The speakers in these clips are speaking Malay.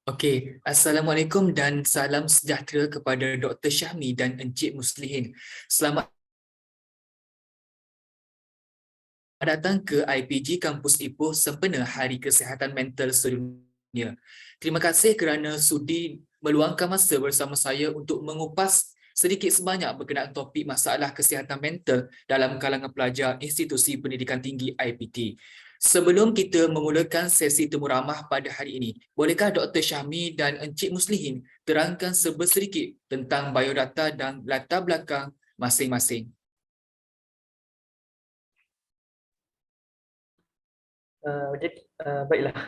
Okey, Assalamualaikum dan salam sejahtera kepada Dr. Syahmi dan Encik Muslihin. Selamat datang ke IPG Kampus Ipoh sempena Hari Kesihatan Mental Sedunia. Terima kasih kerana sudi meluangkan masa bersama saya untuk mengupas sedikit sebanyak berkenaan topik masalah kesihatan mental dalam kalangan pelajar institusi pendidikan tinggi IPT. Sebelum kita memulakan sesi temu ramah pada hari ini, bolehkah Dr. Syahmi dan Encik Muslihin terangkan sedikit tentang biodata dan latar belakang masing-masing? Baiklah,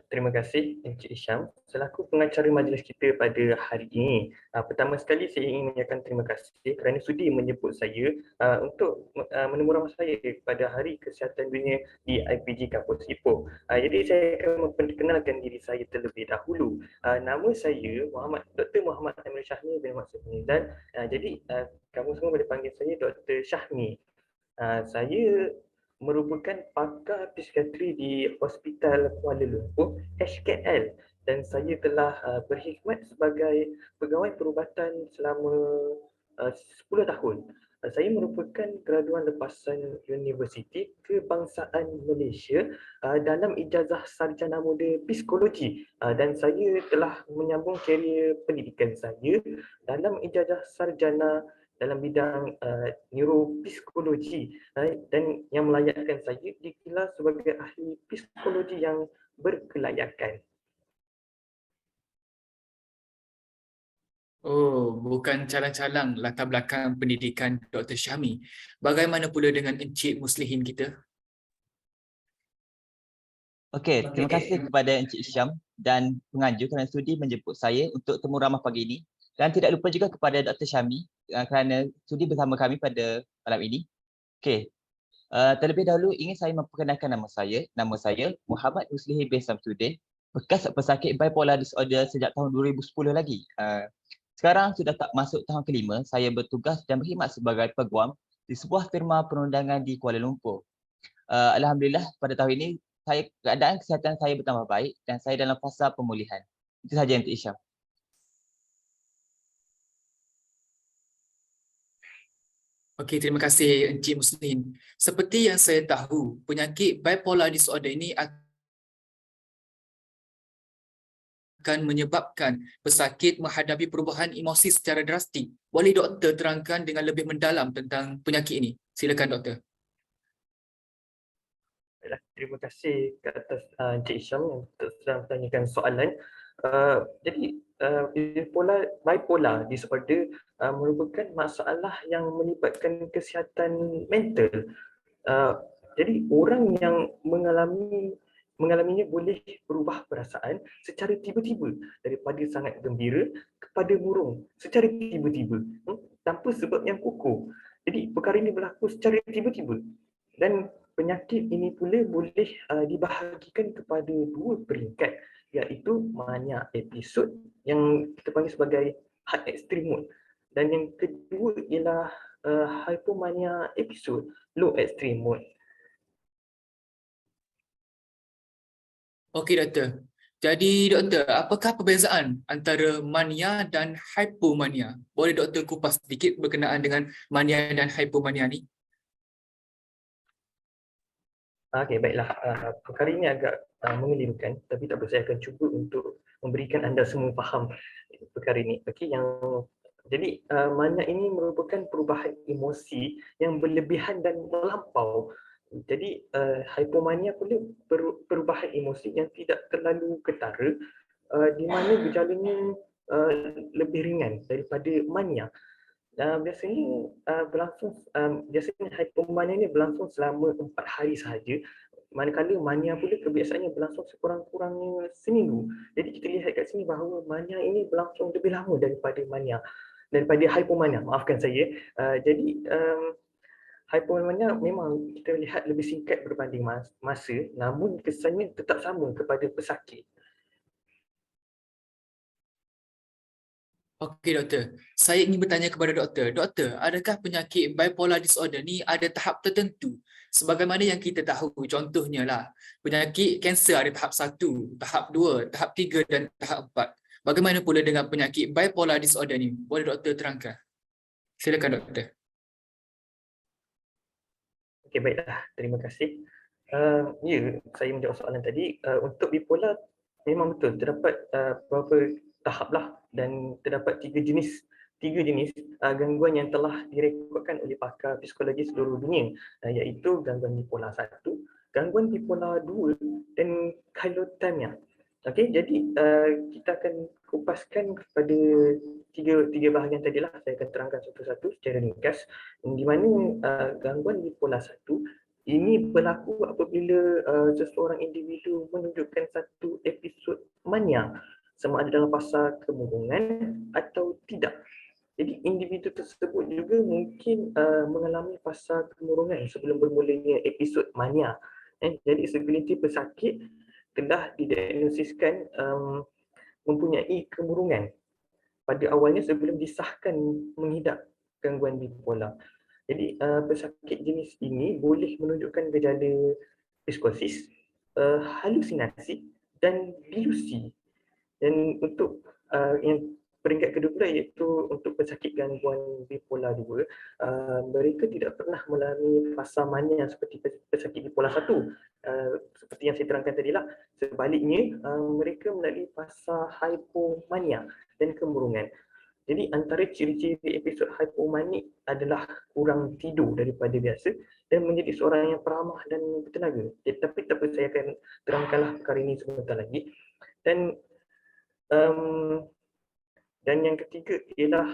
terima kasih Encik Isham. Selaku pengacara majlis kita pada hari ini, pertama sekali saya ingin mengucapkan terima kasih kerana sudi menjemput saya untuk menemu ramah saya pada Hari Kesihatan Dunia di IPG Kampus Ipoh. Jadi saya akan memperkenalkan diri saya terlebih dahulu. Nama saya Dr. Muhammad Amir Syahmi bin Maksud Nizam. Jadi kamu semua boleh panggil saya Dr. Syahmi. Saya merupakan pakar psikiatri di Hospital Kuala Lumpur, HKL, dan saya telah berkhidmat sebagai pegawai perubatan selama 10 tahun. Saya merupakan graduan lepasan Universiti Kebangsaan Malaysia dalam ijazah sarjana muda psikologi, dan saya telah menyambung karier pendidikan saya dalam ijazah sarjana dalam bidang neuropsikologi, dan yang melayakkan saya digelar sebagai ahli psikologi yang berkelayakan. Oh, bukan calang-calang latar belakang pendidikan Dr. Syahmi. Bagaimana pula dengan Encik Muslihin kita? Okey, terima kasih kepada Encik Syam dan penganjur kerana sudi menjemput saya untuk temu ramah pagi ini. Dan tidak lupa juga kepada Dr. Syami kerana sudi bersama kami pada malam ini. Okey, terlebih dahulu ingin saya memperkenalkan nama saya. Nama saya Muhammad Muslihin bin Samsudin, bekas pesakit bipolar disorder sejak tahun 2010 lagi. Sekarang sudah tak masuk tahun kelima, saya bertugas dan berkhidmat sebagai peguam di sebuah firma perundangan di Kuala Lumpur. Alhamdulillah pada tahun ini keadaan kesihatan saya bertambah baik dan saya dalam fasa pemulihan. Itu sahaja Encik Isham. Okey, terima kasih Encik Muslihin. Seperti yang saya tahu, penyakit bipolar disorder ini akan menyebabkan pesakit menghadapi perubahan emosi secara drastik. Boleh doktor terangkan dengan lebih mendalam tentang penyakit ini? Silakan doktor. Baiklah, terima kasih ke atas Encik Isham yang sedang bertanyakan soalan. Jadi bipolar disorder merupakan masalah yang melibatkan kesihatan mental. Uh, jadi orang yang mengalaminya boleh berubah perasaan secara tiba-tiba daripada sangat gembira kepada murung secara tiba-tiba, tanpa sebab yang kukuh. Jadi perkara ini berlaku secara tiba-tiba, dan penyakit ini pula boleh dibahagikan kepada dua peringkat, iaitu mania episod yang kita panggil sebagai high extreme mood, dan yang kedua ialah hypomania episode, low extreme mood. Okey doktor. Jadi doktor, apakah perbezaan antara mania dan hypomania? Boleh doktor kupas sedikit berkenaan dengan mania dan hypomania ni? Okey, baiklah. Perkara ini agak mengelirukan, tapi tak apa, saya akan cuba untuk memberikan anda semua faham perkara ini. Okey, jadi mania ini merupakan perubahan emosi yang berlebihan dan melampau. Jadi hypomania pula perubahan emosi yang tidak terlalu ketara, di mana gejalanya lebih ringan daripada mania. Biasanya hypomania ini berlangsung selama 4 hari sahaja, manakala mania pula kebiasaannya berlangsung sekurang-kurangnya seminggu. Jadi kita lihat kat sini bahawa mania ini berlangsung lebih lama daripada hypomania, maafkan saya. Jadi hypomania memang kita lihat lebih singkat berbanding masa, namun kesannya tetap sama kepada pesakit. Okey doktor, saya ingin bertanya kepada doktor. Doktor, adakah penyakit bipolar disorder ni ada tahap tertentu? Sebagaimana yang kita tahu, contohnya lah, penyakit kanser ada tahap 1, tahap 2, tahap 3 dan tahap 4. Bagaimana pula dengan penyakit bipolar disorder ni? Boleh doktor terangkan? Silakan doktor. Okey, baiklah. Terima kasih. Ya, saya menjawab soalan tadi. Untuk bipolar, memang betul terdapat beberapa tahap lah, dan terdapat tiga jenis gangguan yang telah direkodkan oleh pakar psikologi seluruh dunia, iaitu gangguan bipolar 1, gangguan bipolar 2 dan cheilotypia. Okey, jadi kita akan kupaskan kepada tiga bahagian tadi lah. Saya akan terangkan satu-satu secara ringkas, di mana gangguan bipolar 1 ini berlaku apabila seseorang individu menunjukkan satu episod mania, sama ada dalam fasa kemurungan atau tidak. Jadi individu tersebut juga mungkin mengalami fasa kemurungan sebelum bermulanya episod mania. Jadi segelintir pesakit telah didiagnosiskan mempunyai kemurungan pada awalnya sebelum disahkan mengidap gangguan bipolar. Jadi pesakit jenis ini boleh menunjukkan gejala psikosis, halusinasi dan delusi. Dan untuk yang peringkat kedua pula, iaitu untuk pesakit gangguan bipolar 2, mereka tidak pernah mengalami fasa mania seperti pesakit bipolar 1. Seperti yang saya terangkan tadi lah, sebaliknya mereka melalui fasa hypomania dan kemurungan. Jadi antara ciri-ciri episod hypomanik adalah kurang tidur daripada biasa dan menjadi seorang yang peramah dan bertenaga. Tapi saya akan terangkanlah perkara ini sebentar lagi. Dan yang ketiga ialah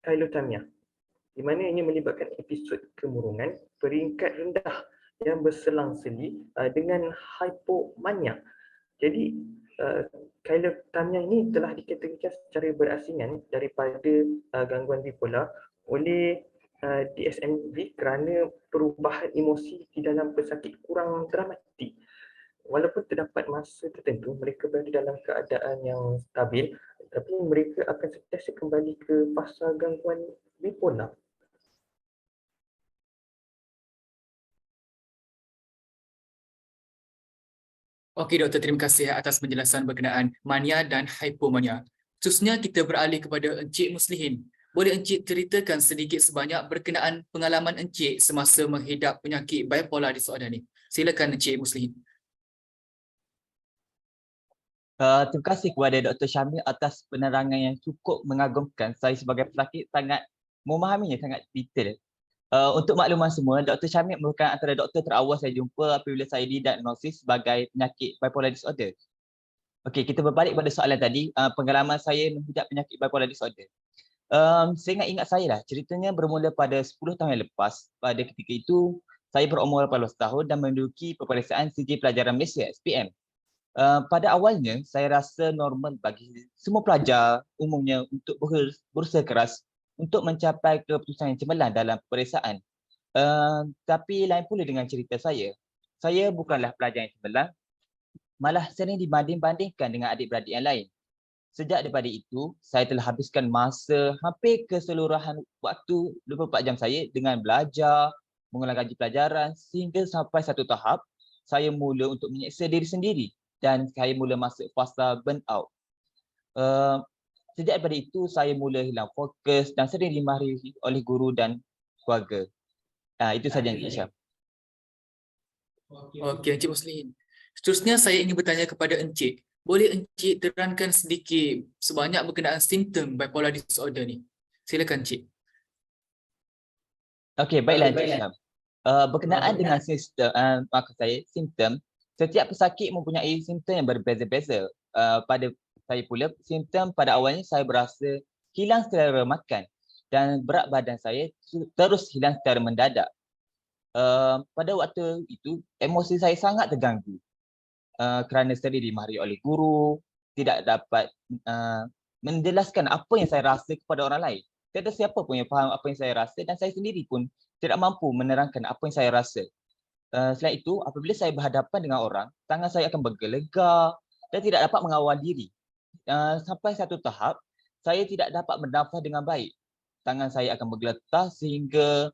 cheilotypia, di mana ini melibatkan episod kemurungan peringkat rendah yang berselang-seli dengan hypomania. Jadi cheilotypia ini telah dikategorikan secara berasingan daripada gangguan bipolar oleh DSM-V kerana perubahan emosi di dalam pesakit kurang dramatik. Walaupun terdapat masa tertentu mereka berada dalam keadaan yang stabil, tapi mereka akan sentiasa kembali ke fasa gangguan bipolar. Okey doktor, terima kasih atas penjelasan berkenaan mania dan hypomania. Khususnya kita beralih kepada Encik Muslihin. Boleh Encik ceritakan sedikit sebanyak berkenaan pengalaman Encik semasa menghidap penyakit bipolar disorder ni? Silakan Encik Muslihin. Terima kasih kepada Dr. Syamil atas penerangan yang cukup mengagumkan. Saya sebagai pesakit sangat memahaminya sangat detail. Untuk makluman semua, Dr. Syamil merupakan antara doktor terawal saya jumpa apabila saya didiagnosis sebagai penyakit bipolar disorder. Okey, kita berbalik pada soalan tadi, pengalaman saya menghidap penyakit bipolar disorder. Saya ingat saya lah, ceritanya bermula pada 10 tahun yang lepas. Pada ketika itu, saya berumur 18 tahun dan menduduki peperiksaan Sijil Pelajaran Malaysia, SPM. Pada awalnya, saya rasa normal bagi semua pelajar umumnya untuk berusaha keras untuk mencapai keputusan yang cemerlang dalam peperiksaan. Tapi lain pula dengan cerita saya. Saya bukanlah pelajar yang cemerlang, malah sering dibanding-bandingkan dengan adik-beradik yang lain. Sejak daripada itu, saya telah habiskan masa hampir keseluruhan waktu 24 jam saya dengan belajar, mengulang kaji pelajaran sehingga sampai satu tahap, saya mula untuk menyeksa diri sendiri dan saya mula masuk fasa burnout. Sejak daripada itu, saya mula hilang fokus dan sering dimarahi oleh guru dan keluarga. Itu sahaja Encik Syam. Okey Encik Muslihin. Seterusnya saya ingin bertanya kepada Encik. Boleh Encik terangkan sedikit sebanyak berkenaan simptom bipolar disorder ni? Silakan Encik. Okey, baiklah Encik Syam. Berkenaan dengan simptom, setiap pesakit mempunyai simptom yang berbeza-beza. Pada saya pula, simptom pada awalnya saya berasa hilang selera makan dan berat badan saya terus hilang secara mendadak. Pada waktu itu, emosi saya sangat terganggu kerana sering dimarahi oleh guru, tidak dapat menjelaskan apa yang saya rasa kepada orang lain. Tiada siapa pun yang faham apa yang saya rasa dan saya sendiri pun tidak mampu menerangkan apa yang saya rasa. Selain itu, apabila saya berhadapan dengan orang, tangan saya akan bergelegak dan tidak dapat mengawal diri. Sampai satu tahap, saya tidak dapat bernafas dengan baik. Tangan saya akan bergeletar sehingga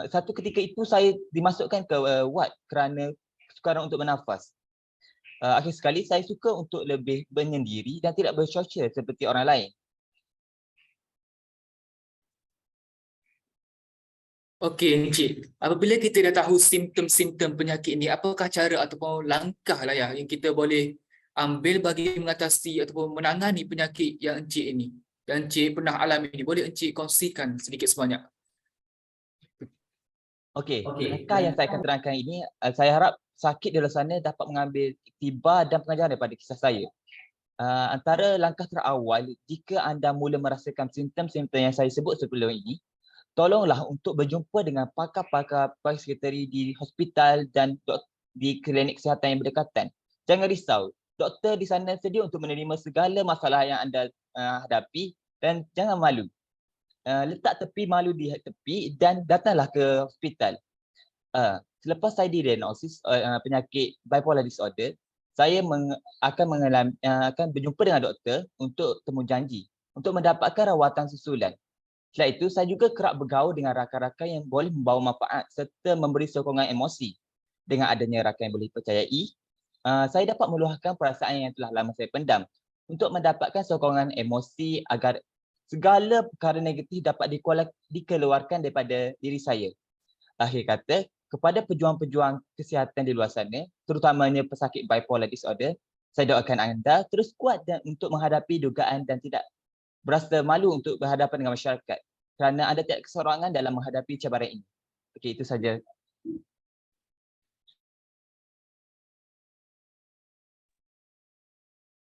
satu ketika itu saya dimasukkan ke ward kerana kesukaran untuk bernafas. Akhir sekali saya suka untuk lebih menyendiri dan tidak bersosial seperti orang lain. Okey Encik, apabila kita dah tahu simptom-simptom penyakit ini, apakah cara ataupun langkah lah ya yang kita boleh ambil bagi mengatasi ataupun menangani penyakit yang Encik ini, yang Encik pernah alami ini? Boleh Encik kongsikan sedikit sebanyak? Okey, langkah yang saya akan terangkan ini, saya harap sakit di luar sana dapat mengambil iktibar dan pengajaran daripada kisah saya. Antara langkah terawal, jika anda mula merasakan simptom-simptom yang saya sebut sebelum ini, tolonglah untuk berjumpa dengan pakar-pakar sekretari di hospital dan di klinik kesihatan yang berdekatan. Jangan risau, doktor di sana sedia untuk menerima segala masalah yang anda hadapi dan jangan malu. Letak tepi malu di tepi dan datanglah ke hospital. Selepas saya didiagnosis penyakit bipolar disorder, saya akan berjumpa dengan doktor untuk temu janji untuk mendapatkan rawatan susulan. Selain itu, saya juga kerap bergaul dengan rakan-rakan yang boleh membawa manfaat serta memberi sokongan emosi. Dengan adanya rakan yang boleh dipercayai, saya dapat meluahkan perasaan yang telah lama saya pendam untuk mendapatkan sokongan emosi agar segala perkara negatif dapat dikeluarkan daripada diri saya. Akhir kata, kepada pejuang-pejuang kesihatan di luar sana, terutamanya pesakit bipolar disorder, saya doakan anda terus kuat dan untuk menghadapi dugaan dan tidak berasa malu untuk berhadapan dengan masyarakat kerana anda tidak keseorangan dalam menghadapi cabaran ini. Okey, itu saja.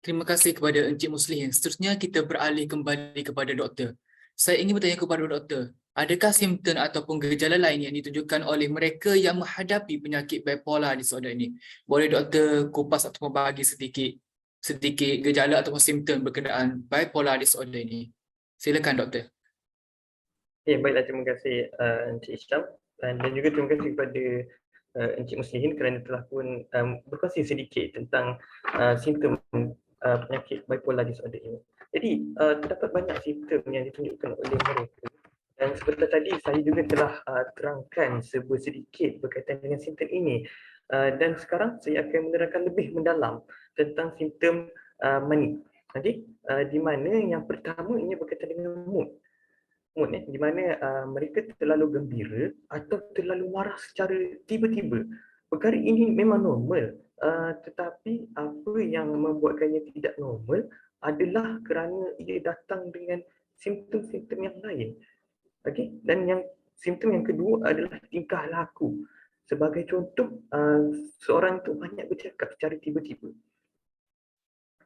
Terima kasih kepada Encik Muslihin. Seterusnya kita beralih kembali kepada doktor. Saya ingin bertanya kepada doktor, adakah simptom ataupun gejala lain yang ditunjukkan oleh mereka yang menghadapi penyakit bipolar disorder ini? Boleh doktor kupas ataupun bagi sedikit gejala ataupun simptom berkenaan bipolar disorder ini? Silakan doktor. Baiklah, terima kasih Encik Isyam dan juga terima kasih kepada Encik Muslihin kerana telah pun berkongsi sedikit tentang simptom penyakit bipolar disorder ini. Jadi terdapat banyak simptom yang ditunjukkan oleh mereka dan seperti tadi saya juga telah terangkan sedikit berkaitan dengan simptom ini dan sekarang saya akan menerangkan lebih mendalam tentang simptom manik. Jadi di mana yang pertama ini berkaitan dengan mood di mana mereka terlalu gembira atau terlalu marah secara tiba-tiba. Perkara ini memang normal, tetapi apa yang membuatkannya tidak normal adalah kerana ia datang dengan simptom-simptom yang lain. Okey, dan simptom yang kedua adalah tingkah laku. Sebagai contoh, seorang itu banyak bercakap secara tiba-tiba.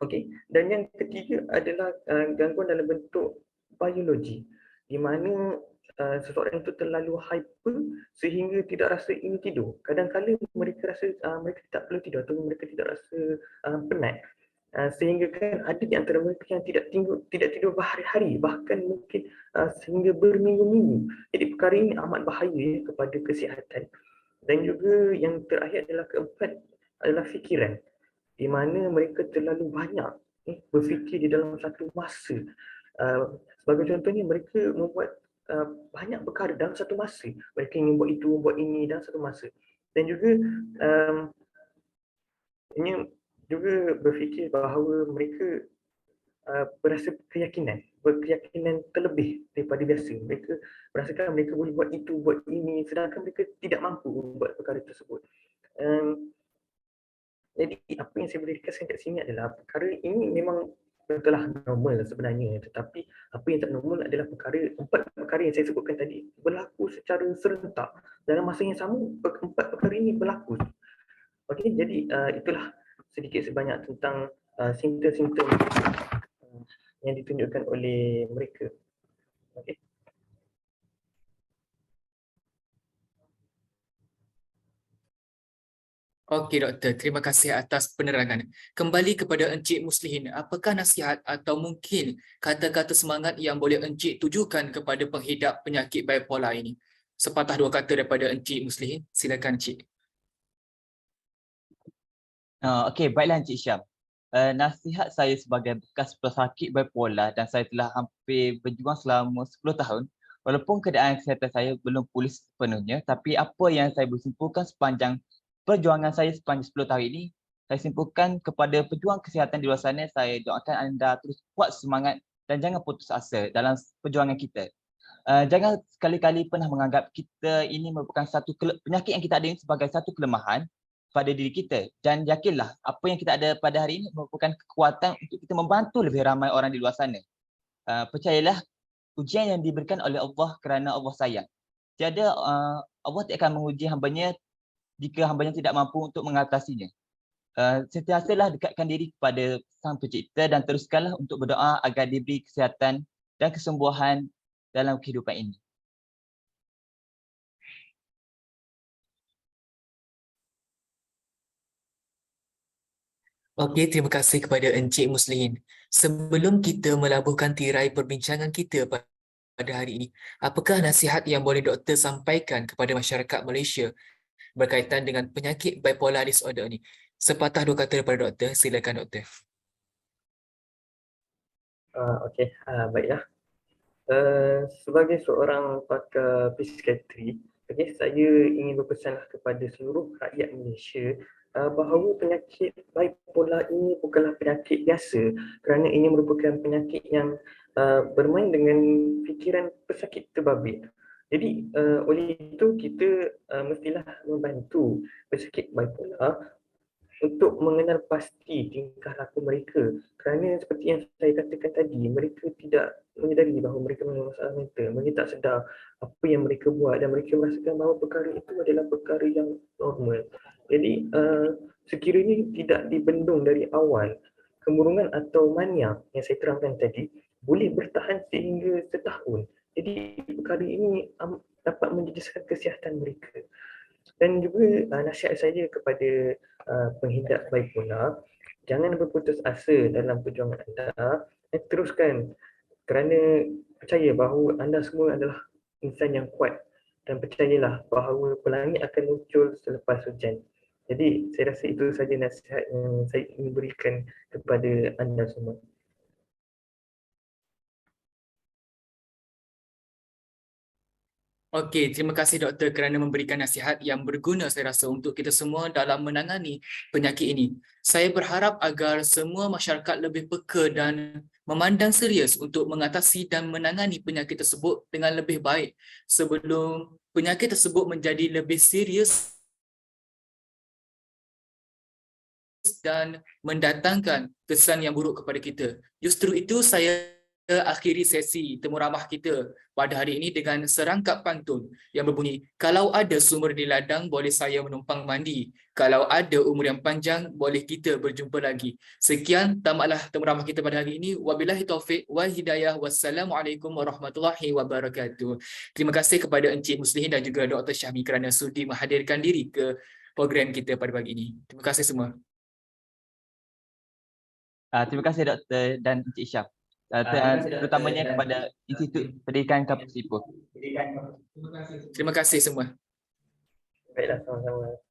Okey, dan yang ketiga adalah gangguan dalam bentuk biologi, di mana seseorang itu terlalu hyper sehingga tidak rasa ingin tidur. Kadang-kadang mereka rasa mereka tak perlu tidur atau mereka tidak rasa penat. Sehingga kan ada di antara mereka yang tidak tidur berhari-hari, bahkan mungkin sehingga berminggu-minggu. Jadi perkara ini amat bahaya kepada kesihatan. Dan juga yang terakhir adalah keempat adalah fikiran, di mana mereka terlalu banyak berfikir di dalam satu masa. Sebagai contohnya, mereka membuat banyak perkara dalam satu masa. Mereka ingin buat itu, buat ini dalam satu masa. Dan juga ini juga berfikir bahawa mereka berasa berkeyakinan terlebih daripada biasa. Mereka merasakan mereka boleh buat itu, buat ini, sedangkan mereka tidak mampu buat perkara tersebut. Jadi apa yang saya boleh dikasihkan kat sini adalah perkara ini memang telah normal sebenarnya, tetapi apa yang tak normal adalah empat perkara yang saya sebutkan tadi berlaku secara serentak dalam masa yang sama. Empat perkara ini berlaku. Okey, jadi itulah sedikit sebanyak tentang simptom-simptom yang ditunjukkan oleh mereka. Okey. Okey doktor, terima kasih atas penerangan. Kembali kepada Encik Muslihin, apakah nasihat atau mungkin kata-kata semangat yang boleh Encik tujukan kepada penghidap penyakit bipolar ini? Sepatah dua kata daripada Encik Muslihin, silakan Encik. Okey, baiklah Encik Syam. nasihat saya sebagai bekas pesakit bipolar dan saya telah hampir berjuang selama 10 tahun. Walaupun keadaan kesihatan saya belum pulih sepenuhnya, tapi apa yang saya boleh simpulkan sepanjang perjuangan saya sepanjang 10 tahun ini, saya simpulkan kepada pejuang kesihatan di luar sana, saya doakan anda terus kuat semangat dan jangan putus asa dalam perjuangan kita. Jangan sekali-kali pernah menganggap kita ini merupakan satu penyakit yang kita ada ini sebagai satu kelemahan pada diri kita, dan yakinlah apa yang kita ada pada hari ini merupakan kekuatan untuk kita membantu lebih ramai orang di luar sana. Percayalah, ujian yang diberikan oleh Allah kerana Allah sayang. Tiada Allah tidak akan menguji hambanya jika hambanya tidak mampu untuk mengatasinya. Sentiasalah dekatkan diri kepada Sang Pencipta dan teruskanlah untuk berdoa agar diberi kesihatan dan kesembuhan dalam kehidupan ini. Okey, terima kasih kepada Encik Muslihin. Sebelum kita melabuhkan tirai perbincangan kita pada hari ini, apakah nasihat yang boleh doktor sampaikan kepada masyarakat Malaysia berkaitan dengan penyakit bipolar disorder ni? Sepatah dua kata daripada doktor, silakan doktor. Okey, baiklah. Sebagai seorang pakar psikiatri, saya ingin berpesanlah kepada seluruh rakyat Malaysia bahawa penyakit bipolar ini bukanlah penyakit biasa, kerana ini merupakan penyakit yang bermain dengan fikiran pesakit terbabit. Jadi oleh itu kita mestilah membantu pesakit bipolar untuk mengenal pasti tingkah laku mereka, kerana seperti yang saya katakan tadi, mereka tidak menyedari bahawa mereka mempunyai masalah mental. Mereka tak sedar apa yang mereka buat dan mereka merasakan bahawa perkara itu adalah perkara yang normal. Jadi sekiranya tidak dibendung dari awal, kemurungan atau mania yang saya terangkan tadi boleh bertahan sehingga setahun. Jadi perkara ini dapat menjejaskan kesihatan mereka. Dan juga nasihat saya kepada pengidap bipolar, jangan berputus asa dalam perjuangan anda dan teruskan, kerana percaya bahawa anda semua adalah insan yang kuat, dan percayalah bahawa pelangi akan muncul selepas hujan. Jadi saya rasa itu saja nasihat yang saya ingin berikan kepada anda semua. Okey, terima kasih doktor kerana memberikan nasihat yang berguna saya rasa untuk kita semua dalam menangani penyakit ini. Saya berharap agar semua masyarakat lebih peka dan memandang serius untuk mengatasi dan menangani penyakit tersebut dengan lebih baik sebelum penyakit tersebut menjadi lebih serius dan mendatangkan kesan yang buruk kepada kita. Justru itu saya akhiri sesi temu ramah kita pada hari ini dengan serangkap pantun yang berbunyi, kalau ada sumber di ladang boleh saya menumpang mandi, kalau ada umur yang panjang boleh kita berjumpa lagi. Sekian tamatlah temu ramah kita pada hari ini. Wabillahi taufik wal hidayah. Wassalamualaikum warahmatullahi wabarakatuh. Terima kasih kepada Encik Muslihin dan juga Dr. Syahmi kerana sudi menghadirkan diri ke program kita pada pagi ini. Terima kasih semua. Terima kasih Doktor dan Encik Syam. Terutamanya kepada Institut Pendidikan Kampus Ipoh. Terima kasih semua. Baiklah, sama-sama.